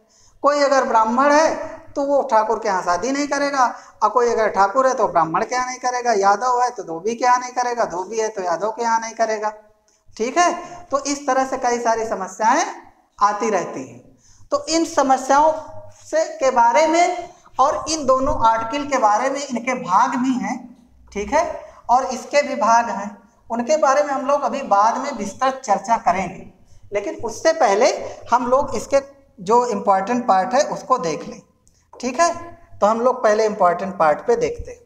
कोई अगर ब्राह्मण है तो वो ठाकुर के यहाँ शादी नहीं करेगा, और कोई अगर ठाकुर है तो ब्राह्मण के यहाँ नहीं करेगा, यादव है तो धोबी के यहाँ नहीं करेगा, धोबी है तो यादव के यहाँ नहीं करेगा। ठीक है। तो इस तरह से कई सारी समस्याएं आती रहती हैं। तो इन समस्याओं से के बारे में और इन दोनों आर्टिकल के बारे में इनके भाग भी हैं, ठीक है, और इसके भी भाग हैं, उनके बारे में हम लोग अभी बाद में विस्तृत चर्चा करेंगे। लेकिन उससे पहले हम लोग इसके जो इम्पोर्टेंट पार्ट है उसको देख लें। ठीक है। तो हम लोग पहले इम्पोर्टेंट पार्ट पे देखते हैं।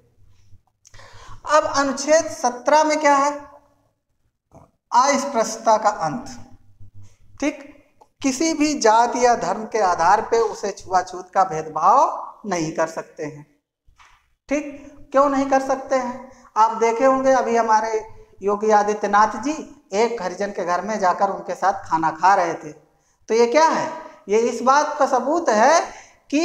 अब अनुच्छेद 17 में क्या है? अस्पृश्यता का अंत। ठीक। किसी भी जाति या धर्म के आधार पे उसे छुआछूत का भेदभाव नहीं कर सकते हैं। ठीक। क्यों नहीं कर सकते हैं? आप देखे होंगे अभी हमारे योगी आदित्यनाथ जी एक हरिजन के घर में जाकर उनके साथ खाना खा रहे थे। तो ये क्या है? ये इस बात का सबूत है कि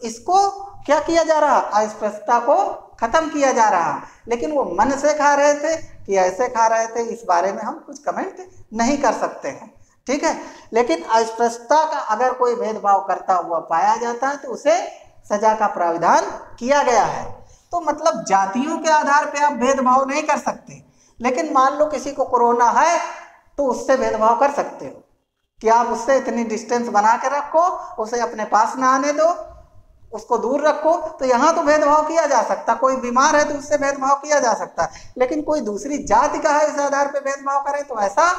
इसको क्या किया जा रहा, अस्पृश्यता को खत्म किया जा रहा। लेकिन वो मन से खा रहे थे कि ऐसे खा रहे थे, इस बारे में हम कुछ कमेंट नहीं कर सकते हैं, ठीक है। लेकिन अस्पृश्यता का अगर कोई भेदभाव करता हुआ पाया जाता है तो उसे सजा का प्राविधान किया गया है। तो मतलब जातियों के आधार पे आप भेदभाव नहीं कर सकते, लेकिन मान लो किसी को कोरोना है तो उससे भेदभाव कर सकते हो कि आप उससे इतनी डिस्टेंस बना के रखो, उसे अपने पास ना आने दो, उसको दूर रखो। तो यहाँ तो भेदभाव किया जा सकता, कोई बीमार है तो उससे भेदभाव किया जा सकता, लेकिन कोई दूसरी जाति का है इस आधार पे भेदभाव करे तो ऐसा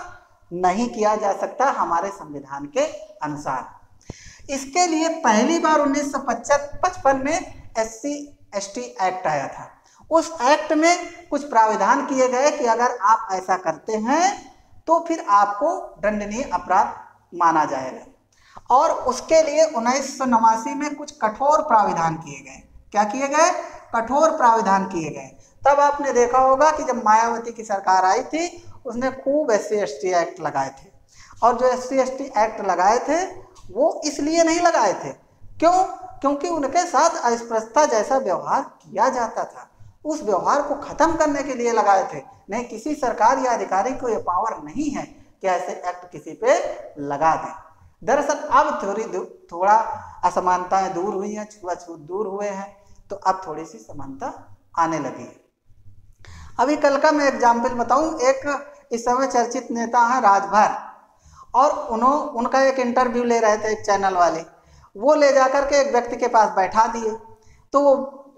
नहीं किया जा सकता हमारे संविधान के अनुसार। इसके लिए पहली बार 1955 में SC/ST एक्ट आया था। उस एक्ट में कुछ प्राविधान किए गए कि अगर आप ऐसा करते हैं तो फिर आपको दंडनीय अपराध माना जाएगा। और उसके लिए 1989 में कुछ कठोर प्राविधान किए गए। क्या किए गए, कठोर प्राविधान किए गए। तब आपने देखा होगा कि जब मायावती की सरकार आई थी उसने खूब SC/ST एक्ट लगाए थे। और जो SC/ST एक्ट लगाए थे वो इसलिए नहीं लगाए थे, क्यों, क्योंकि उनके साथ अस्पृश्यता जैसा व्यवहार किया जाता था, उस व्यवहार को खत्म करने के लिए लगाए थे। नहीं, किसी सरकार या अधिकारी को ये पावर नहीं है कि ऐसे एक्ट किसी पे लगा दें। दरअसल अब थोड़ा असमानताएं दूर हुई हैं, छुआछूत दूर हुए हैं, तो अब थोड़ी सी समानता आने लगी है। अभी कल का मैं एग्जाम्पल बताऊं, एक इस समय चर्चित नेता है राजभर, और उनका एक इंटरव्यू ले रहे थे एक चैनल वाले, वो ले जाकर के एक व्यक्ति के पास बैठा दिए। तो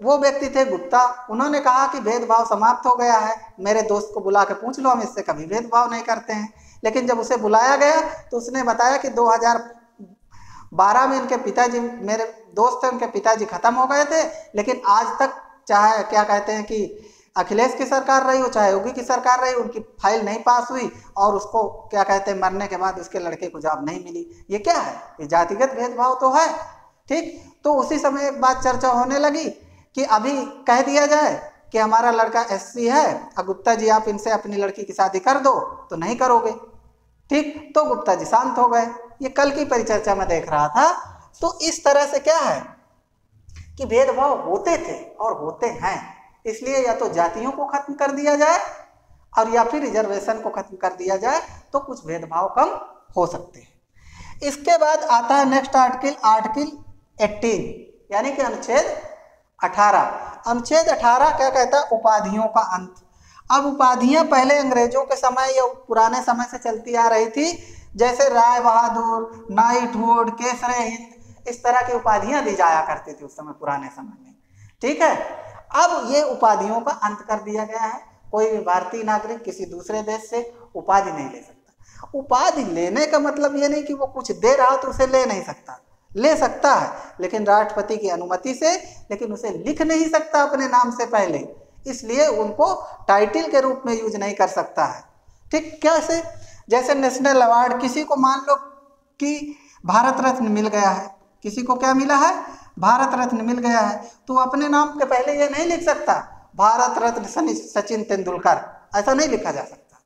वो व्यक्ति थे गुप्ता। उन्होंने कहा कि भेदभाव समाप्त हो गया है, मेरे दोस्त को बुला के पूछ लो, हम इससे कभी भेदभाव नहीं करते हैं। लेकिन जब उसे बुलाया गया तो उसने बताया कि 2012 में इनके पिताजी, मेरे दोस्त थे, उनके पिताजी खत्म हो गए थे, लेकिन आज तक चाहे क्या कहते हैं कि अखिलेश की सरकार रही हो चाहे योगी की सरकार रही, उनकी फाइल नहीं पास हुई और उसको क्या कहते हैं मरने के बाद उसके लड़के को जॉब नहीं मिली। ये क्या है, ये जातिगत भेदभाव तो है, ठीक। तो उसी समय एक बात चर्चा होने लगी कि अभी कह दिया जाए कि हमारा लड़का SC है और गुप्ता जी आप इनसे अपनी लड़की की शादी कर दो, तो नहीं करोगे, ठीक। तो गुप्ता जी शांत हो गए। ये कल की परिचर्चा में देख रहा था। तो इस तरह से क्या है कि भेदभाव होते थे और होते हैं, इसलिए या तो जातियों को खत्म कर दिया जाए और या फिर रिजर्वेशन को खत्म कर दिया जाए तो कुछ भेदभाव कम हो सकते हैं। इसके बाद आता है नेक्स्ट आर्टिकल 18 यानी कि अनुच्छेद 18। अनुच्छेद 18 क्या कहता है, उपाधियों का अंत। अब उपाधियां पहले अंग्रेजों के समय या पुराने समय से चलती आ रही थी, जैसे राय बहादुर, नाइटहुड, केसरे हिंद, इस तरह की उपाधियां दी जाया करती थी उस समय पुराने समय में, ठीक है। अब ये उपाधियों का अंत कर दिया गया है। कोई भी भारतीय नागरिक किसी दूसरे देश से उपाधि नहीं ले सकता। उपाधि लेने का मतलब ये नहीं कि वो कुछ दे रहा तो उसे ले नहीं सकता, ले सकता है, लेकिन राष्ट्रपति की अनुमति से, लेकिन उसे लिख नहीं सकता अपने नाम से पहले, इसलिए उनको टाइटल के रूप में यूज नहीं कर सकता है, ठीक। कैसे, जैसे नेशनल अवार्ड, किसी को मान लो कि भारत रत्न मिल गया है, किसी को क्या मिला है, भारत रत्न मिल गया है, तो अपने नाम के पहले ये नहीं लिख सकता भारत रत्न सचिन तेंदुलकर, ऐसा नहीं लिखा जा सकता,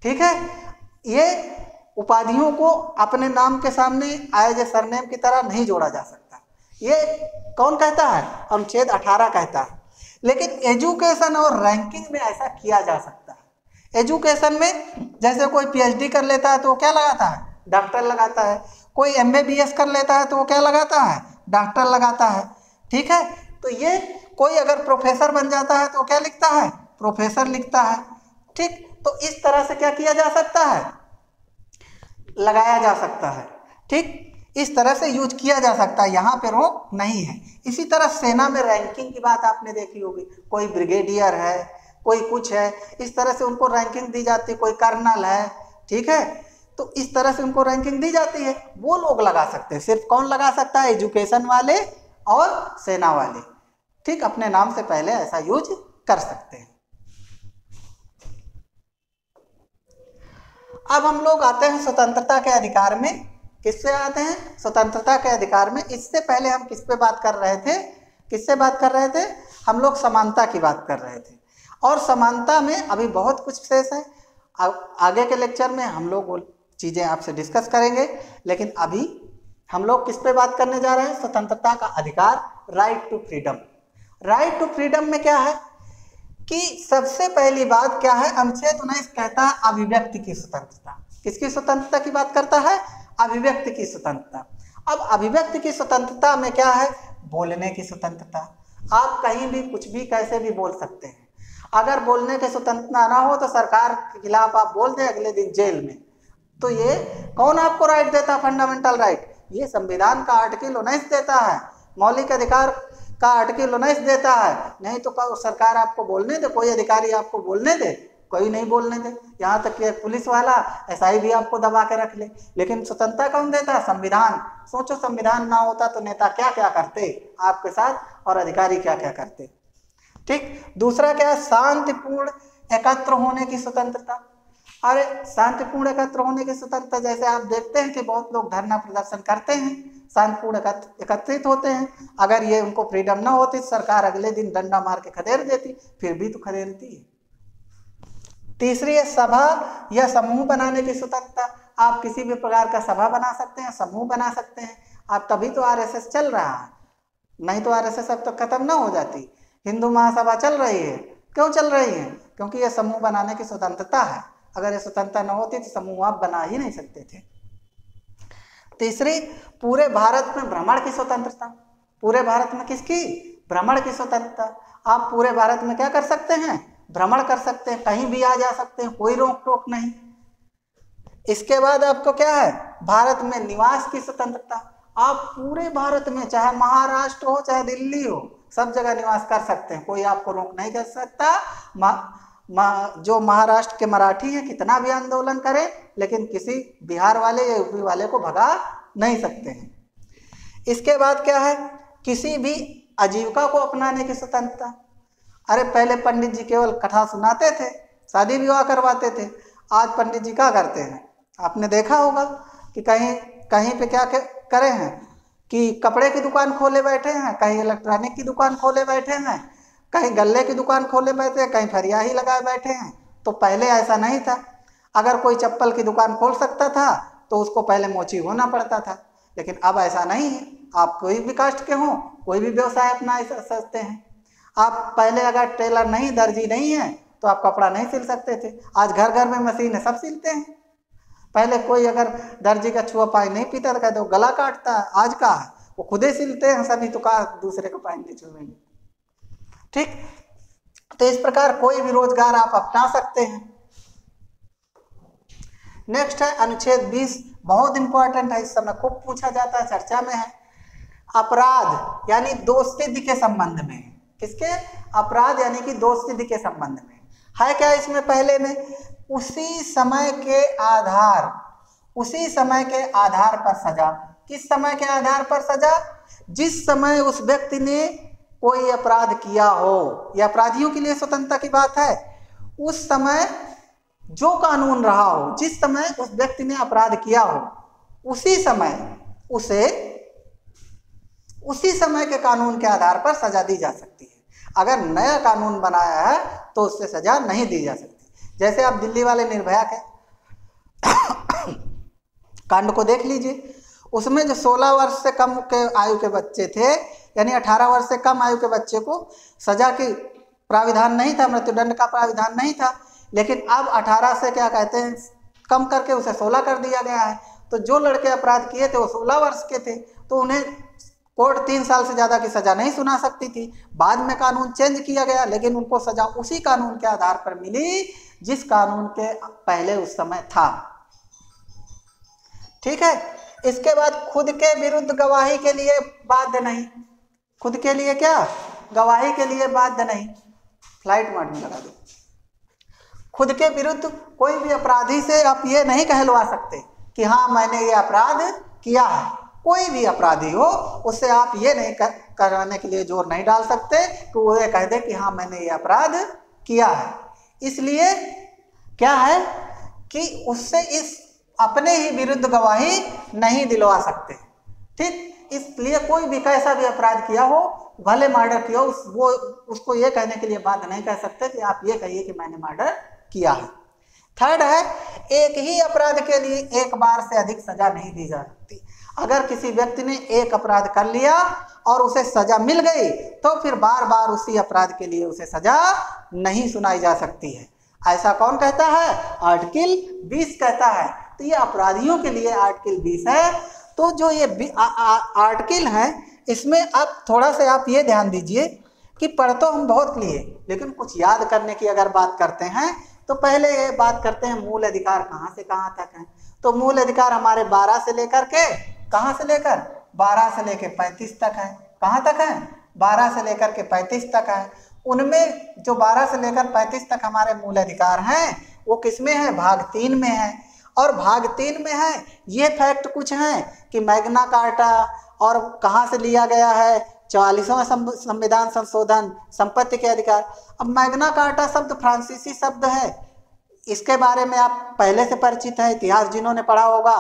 ठीक है। ये उपाधियों को अपने नाम के सामने एज ए सरनेम की तरह नहीं जोड़ा जा सकता। ये कौन कहता है, अनुच्छेद 18 कहता है। लेकिन एजुकेशन और रैंकिंग में ऐसा किया जा सकता है। एजुकेशन में जैसे कोई PhD कर लेता है तो वो क्या लगाता है, डॉक्टर लगाता है। कोई MBBS कर लेता है तो वो क्या लगाता है, डॉक्टर लगाता है, ठीक है। तो ये कोई अगर प्रोफेसर बन जाता है तो क्या लिखता है, प्रोफेसर लिखता है, ठीक। तो इस तरह से क्या किया जा सकता है, लगाया जा सकता है, ठीक। इस तरह से यूज किया जा सकता है, यहाँ पे रोक नहीं है। इसी तरह सेना में रैंकिंग की बात आपने देखी होगी, कोई ब्रिगेडियर है, कोई कुछ है, इस तरह से उनको रैंकिंग दी जाती है, कोई कर्नल है, ठीक है। तो इस तरह से उनको रैंकिंग दी जाती है, वो लोग लगा सकते हैं। सिर्फ कौन लगा सकता है, एजुकेशन वाले और सेना वाले, ठीक, अपने नाम से पहले ऐसा यूज कर सकते हैं। अब हम लोग आते हैं स्वतंत्रता के अधिकार में। किससे आते हैं, स्वतंत्रता के अधिकार में। इससे पहले हम किस पे बात कर रहे थे, किससे बात कर रहे थे, हम लोग समानता की बात कर रहे थे। और समानता में अभी बहुत कुछ शेष है, आगे के लेक्चर में हम लोग वो चीज़ें आपसे डिस्कस करेंगे। लेकिन अभी हम लोग किस पे बात करने जा रहे हैं? स्वतंत्रता का अधिकार, right to freedom. Right to freedom में क्या है कि सबसे पहली बात क्या है, अनुच्छेद 19 कहता है अभिव्यक्ति की स्वतंत्रता। किसकी स्वतंत्रता की बात करता है? अभिव्यक्ति की स्वतंत्रता। अब अभिव्यक्ति की स्वतंत्रता में क्या है? बोलने की स्वतंत्रता। आप कहीं भी कुछ भी कैसे भी बोल सकते हैं। अगर बोलने की स्वतंत्रता ना हो तो सरकार के खिलाफ आप बोल दें, अगले दिन जेल में। तो ये कौन आपको राइट देता है? Fundamental right. ये संविधान का आर्टिकल 19 देता है, मौलिक अधिकार का आर्टिकल 19 देता है। नहीं तो सरकार आपको बोलने दे, कोई अधिकारी आपको बोलने दे? कोई नहीं बोलने दे। यहाँ तक कि एक पुलिस वाला एसआई भी आपको दबा के रख ले। लेकिन स्वतंत्रता कौन देता है? संविधान। सोचो संविधान ना होता तो नेता क्या क्या करते आपके साथ और अधिकारी क्या क्या करते। ठीक। दूसरा क्या है? शांतिपूर्ण एकत्र होने की स्वतंत्रता। अरे शांतिपूर्ण एकत्र होने की स्वतंत्रता, जैसे आप देखते हैं कि बहुत लोग धरना प्रदर्शन करते हैं, शांतिपूर्ण एकत्रित होते हैं। अगर ये उनको फ्रीडम ना होती, सरकार अगले दिन डंडा मार के खदेड़ देती, फिर भी तो खदेड़ती है। तीसरी है सभा या समूह बनाने की स्वतंत्रता। आप किसी भी प्रकार का सभा बना सकते हैं, समूह बना सकते हैं। आप तभी तो आरएसएस चल रहा है, नहीं तो आरएसएस अब तक खत्म ना हो जाती। हिंदू महासभा चल रही है, क्यों चल रही है? क्योंकि ये समूह बनाने की स्वतंत्रता है। अगर ये स्वतंत्रता न होती तो समूह आप बना ही नहीं सकते थे। तीसरी, पूरे भारत में भ्रमण की स्वतंत्रता। पूरे भारत में किसकी? भ्रमण की स्वतंत्रता। आप पूरे भारत में क्या कर सकते हैं? भ्रमण कर सकते हैं, कहीं भी आ जा सकते हैं, कोई रोक टोक नहीं। इसके बाद आपको क्या है? भारत में निवास की स्वतंत्रता। आप पूरे भारत में, चाहे महाराष्ट्र हो चाहे दिल्ली हो, सब जगह निवास कर सकते हैं, कोई आपको रोक नहीं कर सकता। जो महाराष्ट्र के मराठी हैं कितना भी आंदोलन करें, लेकिन किसी बिहार वाले या यूपी वाले को भगा नहीं सकते हैं। इसके बाद क्या है? किसी भी आजीविका को अपनाने की स्वतंत्रता। अरे पहले पंडित जी केवल कथा सुनाते थे, शादी विवाह करवाते थे। आज पंडित जी क्या करते हैं? आपने देखा होगा कि कहीं पे क्या करे हैं कि कपड़े की दुकान खोले बैठे हैं, कहीं इलेक्ट्रॉनिक की दुकान खोले बैठे हैं, कहीं गल्ले की दुकान खोले बैठे हैं, कहीं फरिया ही लगाए बैठे हैं। तो पहले ऐसा नहीं था। अगर कोई चप्पल की दुकान खोल सकता था तो उसको पहले मोची होना पड़ता था, लेकिन अब ऐसा नहीं है। आप कोई भी कास्ट के हों, कोई भी व्यवसाय अपना सकते हैं। आप पहले अगर टेलर नहीं, दर्जी नहीं है तो आप कपड़ा नहीं सिल सकते थे। आज घर घर में मशीन है, सब सिलते हैं। पहले कोई अगर दर्जी का छुआ पाई नहीं पीता तो कहते वो गला काटता है। आज का है वो खुद ही सिलते हैं सभी, तो का दूसरे को पाई नहीं छुएंगे। ठीक। तो इस प्रकार कोई भी रोजगार आप अपना सकते हैं। नेक्स्ट है अनुच्छेद 20, बहुत इंपॉर्टेंट है, इस समय खूब पूछा जाता है, चर्चा में है। अपराध यानी दोषसिद्धि के संबंध में। किसके? अपराध यानी कि दोषसिद्धि के संबंध में है। क्या इसमें पहले में? उसी समय के आधार पर सजा। किस समय के आधार पर सजा? जिस समय उस व्यक्ति ने कोई अपराध किया हो। यह अपराधियों के लिए स्वतंत्रता की बात है। उस समय जो कानून रहा हो, जिस समय उस व्यक्ति ने अपराध किया हो, उसी समय उसे उसी समय के कानून के आधार पर सजा दी जा सकती है। अगर नया कानून बनाया है तो उससे सजा नहीं दी जा सकती। जैसे आप दिल्ली वाले निर्भया के कांड को देख लीजिए। उसमें जो 16 वर्ष से कम के आयु के बच्चे थे, यानी 18 वर्ष से कम आयु के बच्चे को सजा की प्राविधान नहीं था, मृत्युदंड का प्राविधान नहीं था। लेकिन अब 18 से क्या कहते हैं कम करके उसे 16 कर दिया गया है। तो जो लड़के अपराध किए थे वो 16 वर्ष के थे, तो उन्हें कोर्ट 3 साल से ज़्यादा की सज़ा नहीं सुना सकती थी। बाद में कानून चेंज किया गया, लेकिन उनको सज़ा उसी कानून के आधार पर मिली जिस कानून के पहले उस समय था। ठीक है। इसके बाद खुद के विरुद्ध गवाही के लिए बाध्य नहीं। खुद के लिए क्या? गवाही के लिए बाध्य नहीं। फ्लाइट मोड में लगा दो। खुद के विरुद्ध कोई भी अपराधी से आप ये नहीं कहलवा सकते कि हाँ मैंने ये अपराध किया है। कोई भी अपराधी हो उससे आप ये नहीं कराने के लिए जोर नहीं डाल सकते कि वो ये कह दे कि हाँ मैंने ये अपराध किया है। इसलिए क्या है कि उससे इस अपने ही विरुद्ध गवाही नहीं दिलवा सकते। ठीक। इसलिए कोई भी कैसा भी अपराध किया हो, भले मर्डर किया हो, वो उसको ये कहने के लिए बात नहीं कह सकते कि आप ये कहिए कि मैंने मर्डर किया है। थर्ड है, एक ही अपराध के लिए एक बार से अधिक सजा नहीं दी जा सकती। अगर किसी व्यक्ति ने एक अपराध कर लिया और उसे सजा मिल गई तो फिर बार बार उसी अपराध के लिए उसे सजा नहीं सुनाई जा सकती है। ऐसा कौन कहता है? आर्टिकल 20 कहता है। तो ये अपराधियों के लिए आर्टिकल 20 है। तो जो ये आर्टिकल है इसमें अब थोड़ा सा आप ये ध्यान दीजिए कि पढ़ तो हम बहुत लिए, लेकिन कुछ याद करने की अगर बात करते हैं तो पहले ये बात करते हैं मूल अधिकार कहाँ से कहाँ तक है। तो मूल अधिकार हमारे 12 से लेकर के कहाँ से लेकर 12 से लेकर 35 तक है। कहाँ तक है? 12 से लेकर के 35 तक है। उनमें जो 12 से लेकर 35 तक हमारे मूल अधिकार हैं वो किसमें है? भाग 3 में है। और भाग 3 में है ये फैक्ट कुछ हैं कि मैग्ना कार्टा और कहाँ से लिया गया है? 44वां संविधान संशोधन, संपत्ति के अधिकार। अब मैग्ना कार्टा शब्द फ्रांसीसी शब्द है, इसके बारे में आप पहले से परिचित है, इतिहास जिन्होंने पढ़ा होगा।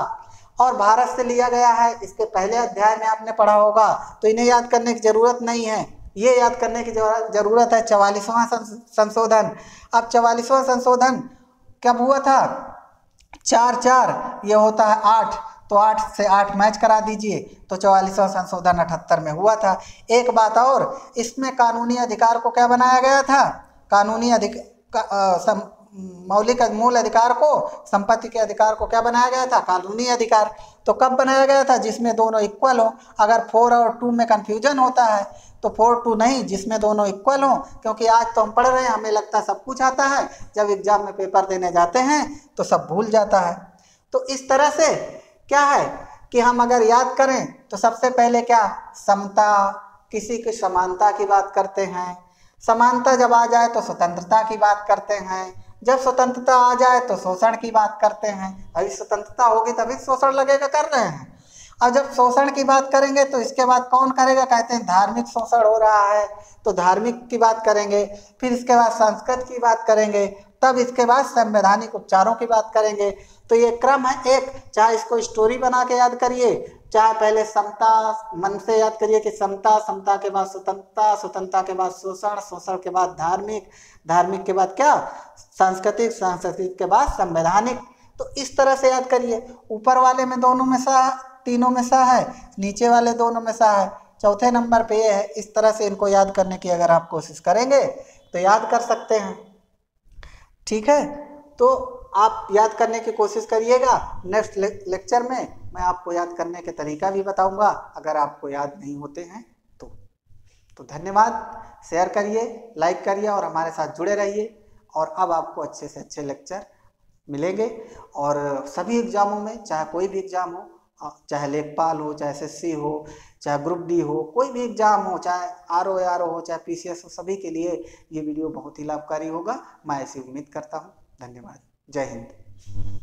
और भारत से लिया गया है, इसके पहले अध्याय में आपने पढ़ा होगा, तो इन्हें याद करने की जरूरत नहीं है। ये याद करने की जरूरत है 44वां संशोधन। अब 44वां संशोधन कब हुआ था? 4-4 ये होता है 8, तो 8 से 8 मैच करा दीजिए, तो 44वां संशोधन 78 में हुआ था। एक बात और, इसमें कानूनी अधिकार को क्या बनाया गया था? कानूनी मौलिक मूल अधिकार को, संपत्ति के अधिकार को क्या बनाया गया था? कानूनी अधिकार। तो कब बनाया गया था? जिसमें दोनों इक्वल हो। अगर 4 और 2 में कंफ्यूजन होता है तो 4-2 नहीं, जिसमें दोनों इक्वल हो। क्योंकि आज तो हम पढ़ रहे हैं, हमें लगता है सब कुछ आता है, जब एग्जाम में पेपर देने जाते हैं तो सब भूल जाता है। तो इस तरह से क्या है कि हम अगर याद करें तो सबसे पहले क्या? समता, किसी की समानता की बात करते हैं। समानता जब आ जाए तो स्वतंत्रता की बात करते हैं। जब स्वतंत्रता आ जाए तो शोषण की बात करते हैं। अभी स्वतंत्रता होगी तभी शोषण लगेगा, कर रहे हैं। अब जब शोषण की बात करेंगे तो इसके बाद कौन करेगा? कहते हैं धार्मिक शोषण हो रहा है, तो धार्मिक की बात करेंगे। फिर इसके बाद संस्कृत की बात करेंगे, तब इसके बाद संवैधानिक उपचारों की बात करेंगे। तो ये क्रम है एक, चाहे इसको स्टोरी बना के याद करिए, चाहे पहले समता मन से याद करिए कि समता, समता के बाद स्वतंत्रता, स्वतंत्रता के बाद शोषण, शोषण के बाद धार्मिक, धार्मिक के बाद क्या? सांस्कृतिक, सांस्कृतिक के बाद संवैधानिक। तो इस तरह से याद करिए। ऊपर वाले में दोनों में सा, तीनों में सा है, नीचे वाले दोनों में सा है, चौथे नंबर पे ये है। इस तरह से इनको याद करने की अगर आप कोशिश करेंगे तो याद कर सकते हैं। ठीक है, तो आप याद करने की कोशिश करिएगा। नेक्स्ट लेक्चर में मैं आपको याद करने के तरीका भी बताऊंगा, अगर आपको याद नहीं होते हैं तो धन्यवाद। शेयर करिए, लाइक करिए और हमारे साथ जुड़े रहिए। और अब आपको अच्छे से अच्छे लेक्चर मिलेंगे। और सभी एग्जामों में, चाहे कोई भी एग्जाम हो, चाहे लेखपाल हो, चाहे SSC हो, चाहे ग्रुप D हो, कोई भी एग्जाम हो, चाहे RO हो, चाहे PCS हो, सभी के लिए ये वीडियो बहुत ही लाभकारी होगा। मैं ऐसी उम्मीद करता हूँ। धन्यवाद। जय हिंद।